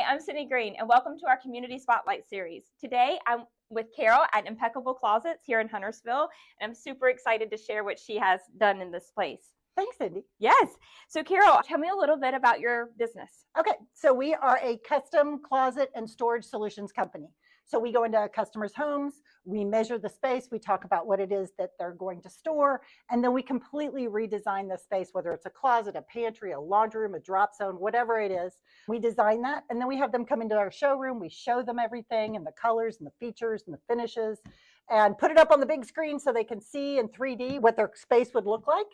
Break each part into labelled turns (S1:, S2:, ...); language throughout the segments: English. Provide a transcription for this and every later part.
S1: Hi, I'm Sydney Green, and welcome to our Community Spotlight series. Today, I'm with Carol at Impeccable Closets here in Huntersville, and I'm super excited to share what she has done in this place.
S2: Thanks, Cindy.
S1: Yes. So, Carol, tell me a little bit about your business.
S2: Okay, so we are a custom closet and storage solutions company. So we go into customers' homes, we measure the space, we talk about what it is that they're going to store, and then we completely redesign the space, whether it's a closet, a pantry, a laundry room, a drop zone, whatever it is. We design that, and then we have them come into our showroom, we show them everything and the colors and the features and the finishes, and put it up on the big screen so they can see in 3D what their space would look like.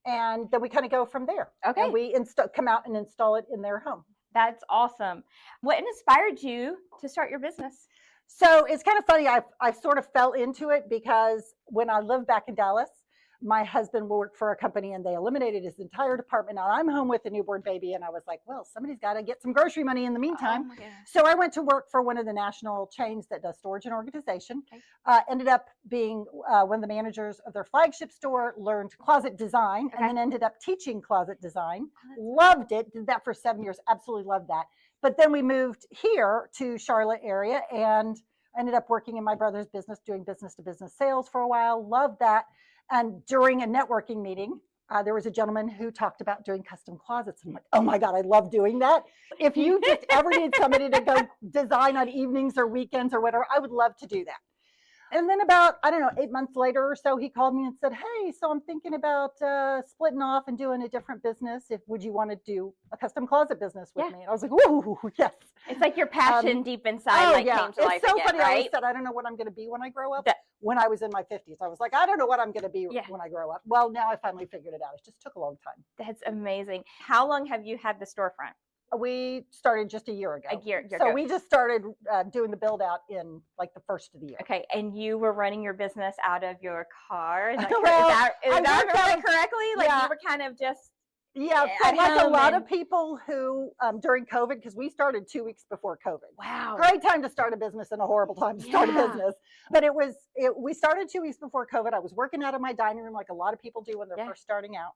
S2: And then we kind of go from there.
S1: Okay.
S2: And we come out and install it in their home.
S1: That's awesome. What inspired you to start your business?
S2: So it's kind of funny. I sort of fell into it because when I lived back in Dallas, my husband worked for a company and they eliminated his entire department. Now I'm home with a newborn baby and I was like, well, somebody's got to get some grocery money in the meantime. So I went to work for one of the national chains that does storage and organization. Okay. Ended up being one of the managers of their flagship store, learned closet design, and then ended up teaching closet design. Loved it. Did that for 7 years. Absolutely loved that. But then we moved here to Charlotte area and ended up working in my brother's business, doing business to business sales for a while. Loved that. And during a networking meeting, there was a gentleman who talked about doing custom closets. I'm like, oh my God, I love doing that. If you just ever need somebody to go design on evenings or weekends or whatever, I would love to do that. And then about, 8 months later or so, he called me and said, hey, so I'm thinking about splitting off and doing a different business. Would you want to do a custom closet business with me? And I was like, ooh, yes.
S1: It's like your passion deep inside came to life.
S2: It's so
S1: again,
S2: funny.
S1: Right?
S2: I always said, I don't know what I'm going to be when I grow up. When I was in my 50s, I was like, I don't know what I'm going to be when I grow up. Well, now I finally figured it out. It just took a long time.
S1: That's amazing. How long have you had the storefront?
S2: We started just a year ago.
S1: A year
S2: so
S1: ago.
S2: We just started doing the build out in like the first of the year.
S1: Okay, and you were running your business out of your car. Is that correctly? Like you were kind of just
S2: so like a lot of people who during COVID, because we started 2 weeks before COVID.
S1: Wow.
S2: Great time to start a business and a horrible time to start a business. But we started 2 weeks before COVID. I was working out of my dining room like a lot of people do when they're first starting out.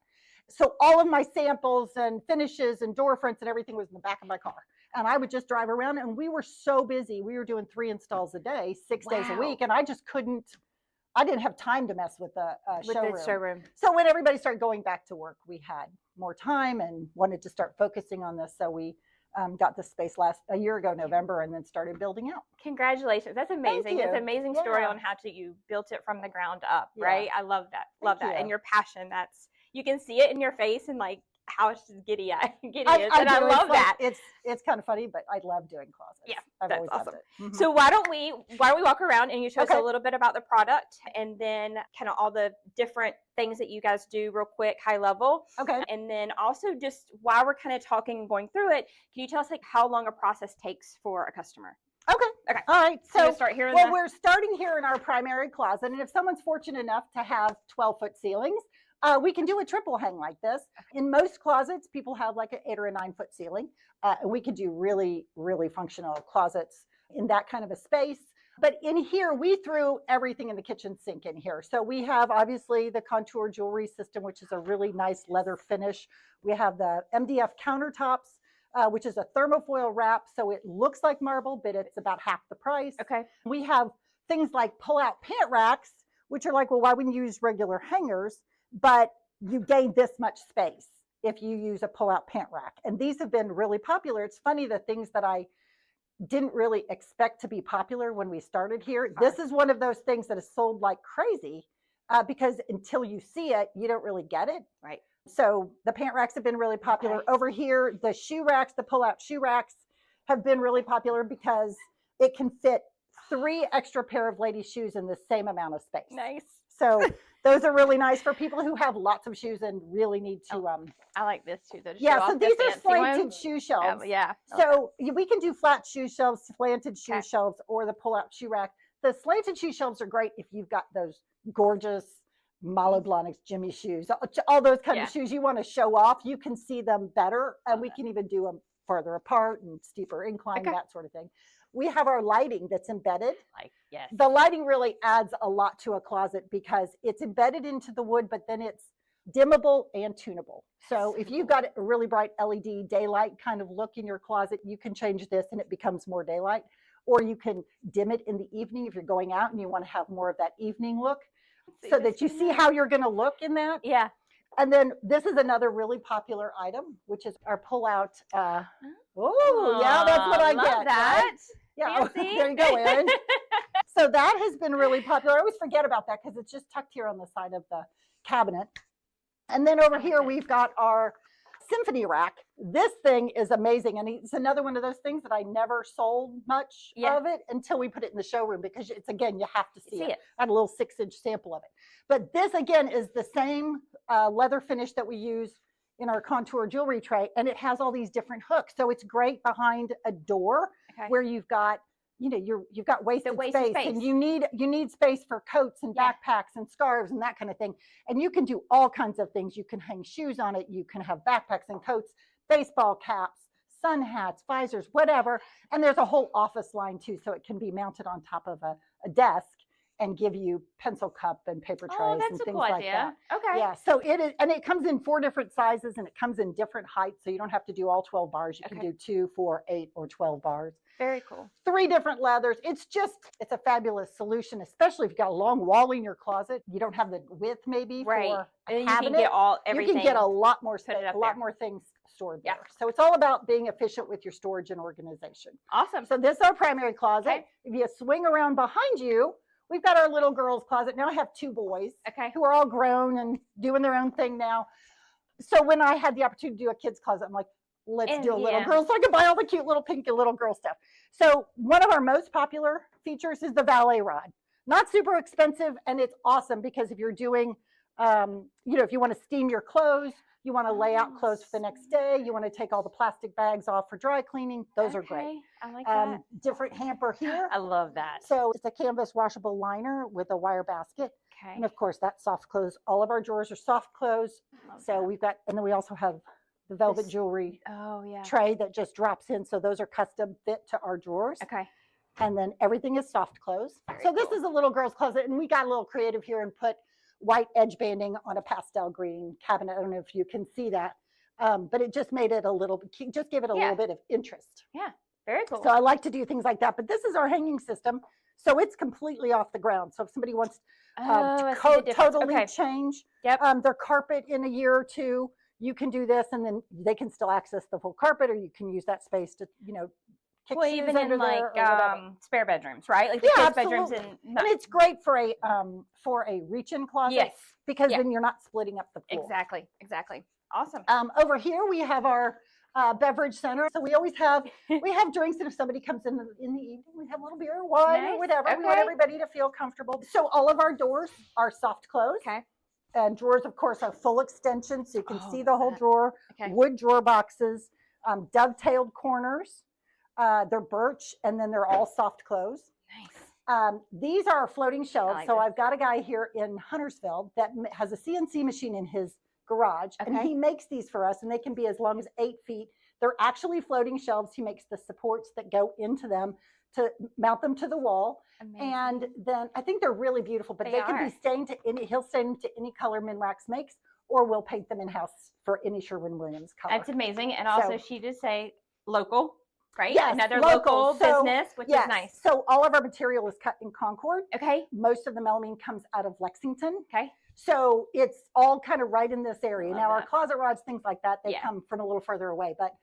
S2: So all of my samples and finishes and door fronts and everything was in the back of my car. And I would just drive around and we were so busy. We were doing 3 installs a day, 6 days a week. And I just I didn't have time to mess with the showroom. So when everybody started going back to work, we had more time and wanted to start focusing on this. So we got the space a year ago, November, and then started building out.
S1: Congratulations. That's amazing. It's an amazing story on how you built it from the ground up, right? I love that. Love that. And your passion, you can see it in your face and like how it's just giddy is. I love that.
S2: It's kind of funny, but I love doing closets.
S1: Yeah,
S2: I've always
S1: awesome.
S2: loved it. Mm-hmm.
S1: So why don't we walk around and you show us a little bit about the product and then kind of all the different things that you guys do real quick, high level. Okay. And then also just while we're kind of talking and going through it, can you tell us like how long a process takes for a customer?
S2: Okay. All right. So
S1: start here.
S2: We're starting here in our primary closet. And if someone's fortunate enough to have 12-foot ceilings, we can do a triple hang like this. In most closets, people have like an 8 or a 9-foot ceiling. And we could do really, really functional closets in that kind of a space. But in here, we threw everything in the kitchen sink in here. So we have obviously the contour jewelry system, which is a really nice leather finish. We have the MDF countertops, which is a thermofoil wrap. So it looks like marble, but it's about half the price. Okay. We have things like pull-out pant racks, which are like, well, why wouldn't you use regular hangers? But you gain this much space if you use a pull-out pant rack. And these have been really popular. It's funny, the things that I didn't really expect to be popular when we started here. This is one of those things that is sold like crazy because until you see it, you don't really get it. Right. So the pant racks have been really popular. Okay. Over here, the shoe racks, the pull-out shoe racks have been really popular because it can fit 3 extra pair of ladies' shoes in the same amount of space. Nice. So those are really nice for people who have lots of shoes and really need to.
S1: I like this too.
S2: So these are slanted shoe shelves. So we can do flat shoe shelves, slanted shoe shelves, or the pull-out shoe rack. The slanted shoe shelves are great if you've got those gorgeous Malo Blahniks, Jimmy shoes, all those kind of shoes you want to show off. You can see them better, and we can even do them further apart and steeper incline, that sort of thing. We have our lighting that's embedded. The lighting really adds a lot to a closet because it's embedded into the wood, but then it's dimmable and tunable. So if you've got a really bright LED daylight kind of look in your closet, you can change this and it becomes more daylight. Or you can dim it in the evening if you're going out and you want to have more of that evening look, so that you see how you're going to look in that.
S1: Yeah.
S2: And then this is another really popular item, which is our pull-out. Yeah, that's what I get.
S1: That.
S2: Right? Yeah, there you go, Erin. So that has been really popular. I always forget about that because it's just tucked here on the side of the cabinet. And then over here, we've got our symphony rack. This thing is amazing. And it's another one of those things that I never sold much of it until we put it in the showroom, because it's, again, you have to see it. I had a little 6-inch sample of it. But this, again, is the same leather finish that we use in our contour jewelry tray. And it has all these different hooks. So it's great behind a door where you've got, you know, you've got wasted space, and you need space for coats and backpacks and scarves and that kind of thing. And you can do all kinds of things. You can hang shoes on it. You can have backpacks and coats, baseball caps, sun hats, visors, whatever. And there's a whole office line too, so it can be mounted on top of a desk and give you pencil cup and paper trays and things like that.
S1: Okay.
S2: Yeah. So it is, and it comes in 4 different sizes, and it comes in different heights. So you don't have to do all 12 bars. You can do 2, 4, 8, or 12 bars.
S1: Very cool. 3
S2: different leathers. It's a fabulous solution, especially if you've got a long wall in your closet. You don't have the width maybe for a cabinet. You can get everything. You can get a lot more space, a lot more things stored there. So it's all about being efficient with your storage and organization.
S1: Awesome.
S2: So this is our primary closet. If you swing around behind you, we've got our little girls' closet. Now I have 2 boys who are all grown and doing their own thing now. So when I had the opportunity to do a kids' closet, I'm like, let's do a little girl, so I can buy all the cute little pink little girl stuff. So one of our most popular features is the valet rod. Not super expensive, and it's awesome because if you're doing, if you want to steam your clothes, you want to lay out clothes for the next day, you want to take all the plastic bags off for dry cleaning, those are great.
S1: I like that.
S2: Different hamper here.
S1: I love that.
S2: So it's a canvas washable liner with a wire basket. And of course, that's soft close. All of our drawers are soft close. So we've got, and then we also have the velvet jewelry tray that just drops in. So those are custom fit to our drawers. And then everything is soft close. So this is a little girl's closet, and we got a little creative here and put white edge banding on a pastel green cabinet. I don't know if you can see that, but it just made it just gave it a little bit of interest.
S1: Yeah, very cool.
S2: So I like to do things like that, but this is our hanging system. So it's completely off the ground. So if somebody wants to totally change their carpet in a year or 2, you can do this, and then they can still access the full carpet, or you can use that space to, kick shoes
S1: even
S2: under
S1: in like spare bedrooms, right? Like
S2: the
S1: kids' bedrooms, and
S2: it's great for a reach-in closet, because then you're not splitting up the floor.
S1: Exactly. Awesome.
S2: Over here we have our beverage center. So we always have drinks, and if somebody comes in the evening, we have a little beer or wine or whatever. We want everybody to feel comfortable. So all of our doors are soft close. And drawers, of course, are full extension, so you can see the whole drawer. Wood drawer boxes, dovetailed corners. They're birch, and then they're all soft close.
S1: Nice.
S2: These are floating shelves. So I've got a guy here in Huntersville that has a CNC machine in his garage, and he makes these for us, and they can be as long as 8 feet. They're actually floating shelves. He makes the supports that go into them to mount them to the wall. Amazing. And then I think they're really beautiful, but they can be stained to he'll stain them to any color Minwax makes, or we'll paint them in-house for any Sherwin-Williams color.
S1: That's amazing. And also she did say local, right?
S2: Yes,
S1: another local business, which is nice.
S2: So all of our material is cut in Concord.
S1: Okay.
S2: Most of the melamine comes out of Lexington. Okay. So it's all kind of right in this area. Now our closet rods, things like that, they come from a little further away, but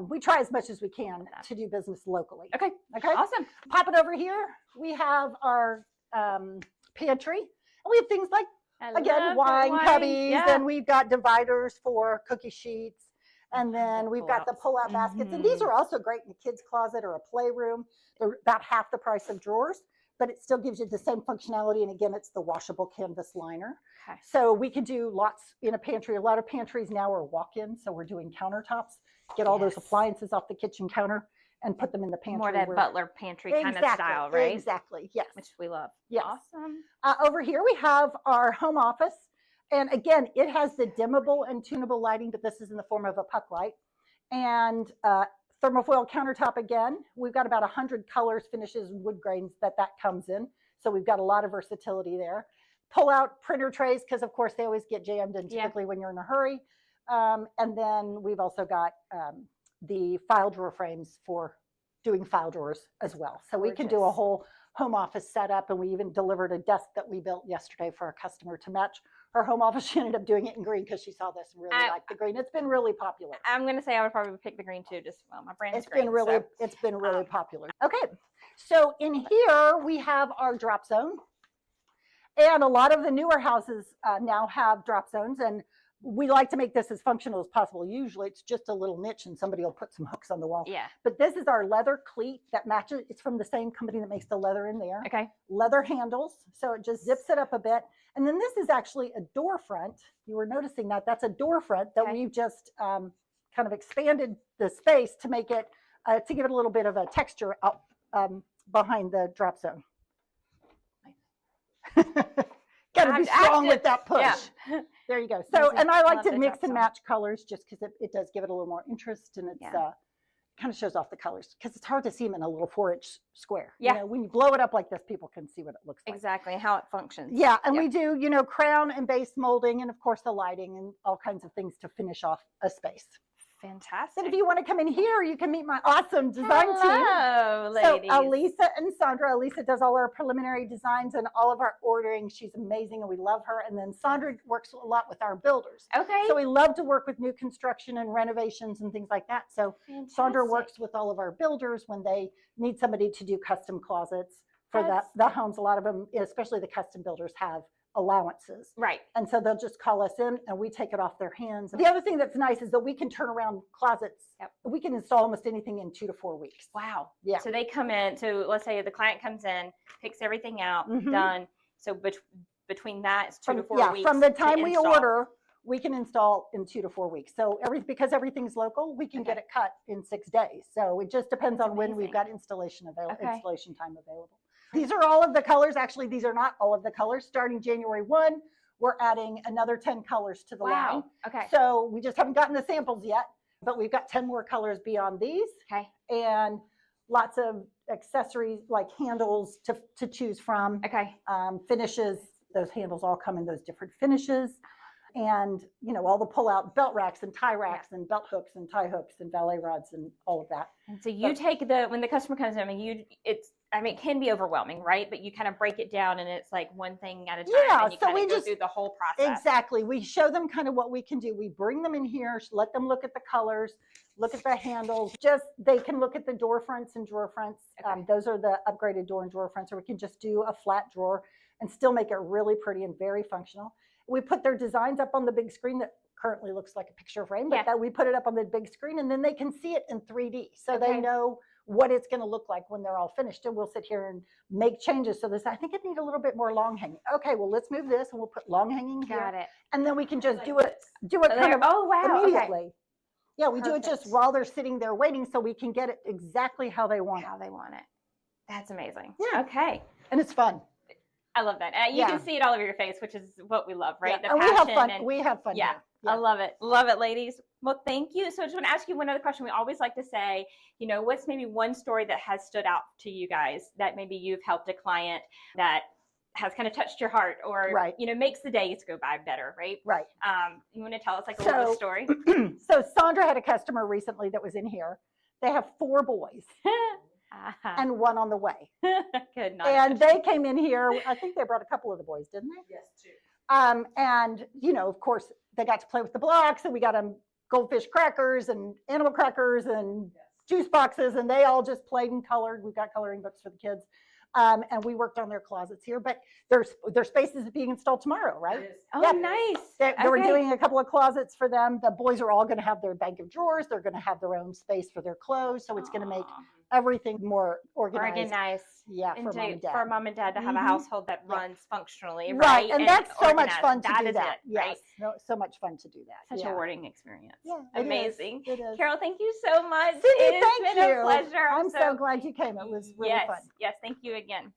S2: we try as much as we can to do business locally. Okay.
S1: Awesome.
S2: Pop it over here. We have our pantry, and we have things like, again, wine cubbies, and we've got dividers for cookie sheets, and then we've got the pull-out baskets, and these are also great in a kid's closet or a playroom. They're about half the price of drawers, but it still gives you the same functionality, and again, it's the washable canvas liner. So we can do lots in a pantry. A lot of pantries now are walk-in, so we're doing countertops. Get all those appliances off the kitchen counter and put them in the pantry.
S1: More that butler pantry kind of style, right?
S2: Exactly, yes.
S1: Which we love.
S2: Yes.
S1: Awesome.
S2: Over here we have our home office. And again, it has the dimmable and tunable lighting, but this is in the form of a puck light. And thermofoil countertop again. We've got about 100 colors, finishes, wood grains that comes in. So we've got a lot of versatility there. pull out printer trays because of course they always get jammed in typically when you're in a hurry. And then we've also got the file drawer frames for doing file drawers as well. So we can do a whole home office setup, and we even delivered a desk that we built yesterday for a customer to match her home office. She ended up doing it in green because she saw this and really liked the green. It's been really popular.
S1: I'm going to say I would probably pick the green too. Just my brand's
S2: green. It's been really popular. Okay, so in here we have our drop zone, and a lot of the newer houses now have drop zones, and we like to make this as functional as possible. Usually it's just a little niche and somebody will put some hooks on the wall.
S1: Yeah.
S2: But this is our leather cleat that matches. It's from the same company that makes the leather in there.
S1: Okay.
S2: Leather handles. So it just zips it up a bit. And then this is actually a door front. You were noticing that. That's a door front that we've just kind of expanded the space to make it, to give it a little bit of a texture out behind the drop zone. Got to be strong with that push. Yeah. There you go. So, and I like to mix and match colors just because it does give it a little more interest, and it's kind of shows off the colors because it's hard to see them in a little 4-inch square.
S1: Yeah.
S2: You know, when you blow it up like this, people can see what it looks like.
S1: Exactly, how it functions.
S2: Yeah, and we do, you know, crown and base molding, and of course the lighting and all kinds of things to finish off a space.
S1: Fantastic.
S2: And if you want to come in here, you can meet my awesome design team.
S1: Hello, ladies.
S2: So Elisa and Sandra. Elisa does all our preliminary designs and all of our ordering. She's amazing and we love her. And then Sandra works a lot with our builders.
S1: Okay.
S2: So we love to work with new construction and renovations and things like that. So
S1: Fantastic.
S2: Sandra works with all of our builders when they need somebody to do custom closets for the homes. A lot of them, especially the custom builders, have allowances.
S1: Right.
S2: And so they'll just call us in and we take it off their hands. The other thing that's nice is that we can turn around closets.
S1: Yep.
S2: We can install almost anything in 2 to 4 weeks.
S1: Wow.
S2: Yeah.
S1: So they come in, so let's say the client comes in, picks everything out, done. So between that, it's 2 to 4 weeks.
S2: From the time we order, we can install in 2 to 4 weeks. So because everything's local, we can get it cut in 6 days. So it just depends on when we've got installation time available. These are all of the colors. Actually, these are not all of the colors. Starting January 1, we're adding another 10 colors to the line.
S1: Okay.
S2: So we just haven't gotten the samples yet, but we've got 10 more colors beyond these.
S1: Okay.
S2: And lots of accessories like handles to choose from.
S1: Okay.
S2: Finishes. Those handles all come in those different finishes. And, you know, all the pull-out belt racks and tie racks and belt hooks and tie hooks and valet rods and all of that.
S1: And so you take when the customer comes in, it can be overwhelming, right? But you kind of break it down and it's like one thing at a time.
S2: Yeah,
S1: and you kind of go through the whole process.
S2: Exactly. We show them kind of what we can do. We bring them in here, let them look at the colors, look at the handles. They can look at the door fronts and drawer fronts.
S1: Okay.
S2: Those are the upgraded door and drawer fronts, or we can just do a flat drawer and still make it really pretty and very functional. We put their designs up on the big screen that currently looks like a picture frame, but that we put it up on the big screen and then they can see it in 3D. So they know what it's going to look like when they're all finished. And we'll sit here and make changes. So I think it needs a little bit more long hanging. Okay, well, let's move this and we'll put long hanging here.
S1: Got it.
S2: And then we can just do it kind of immediately.
S1: Okay.
S2: Yeah, we do it just while they're sitting there waiting so we can get it exactly how they want it.
S1: That's amazing.
S2: Yeah.
S1: Okay.
S2: And it's fun.
S1: I love that. You can see it all over your face, which is what we love, right?
S2: Yeah. And we have fun. We have fun.
S1: Yeah. I love it. Love it, ladies. Well, thank you. So I just want to ask you one other question. We always like to say, you know, what's maybe one story that has stood out to you guys that maybe you've helped a client that has kind of touched your heart or, you know, makes the days go by better, right?
S2: Right.
S1: You want to tell us like a little story?
S2: So Sandra had a customer recently that was in here. They have 4 boys. And 1 on the way.
S1: Good.
S2: And they came in here. I think they brought a couple of the boys, didn't they?
S3: Yes, 2.
S2: And, you know, of course, they got to play with the blocks, and we got them goldfish crackers and animal crackers and juice boxes, and they all just played and colored. We've got coloring books for the kids. And we worked on their closets here, but their space is being installed tomorrow, right?
S1: Oh, nice.
S2: They were doing a couple of closets for them. The boys are all going to have their bank of drawers. They're going to have their own space for their clothes. So it's going to make everything more organized. Yeah,
S1: for mom and dad to have a household that runs functionally,
S2: right? And that's so much fun to do that.
S1: Yes,
S2: so much fun to do that.
S1: Such a rewarding experience.
S2: Yeah,
S1: amazing.
S2: It is.
S1: Carol, thank you so much.
S2: Cindy,
S1: It's been a pleasure.
S2: I'm so glad you came. It was really fun.
S1: Yes, thank you again.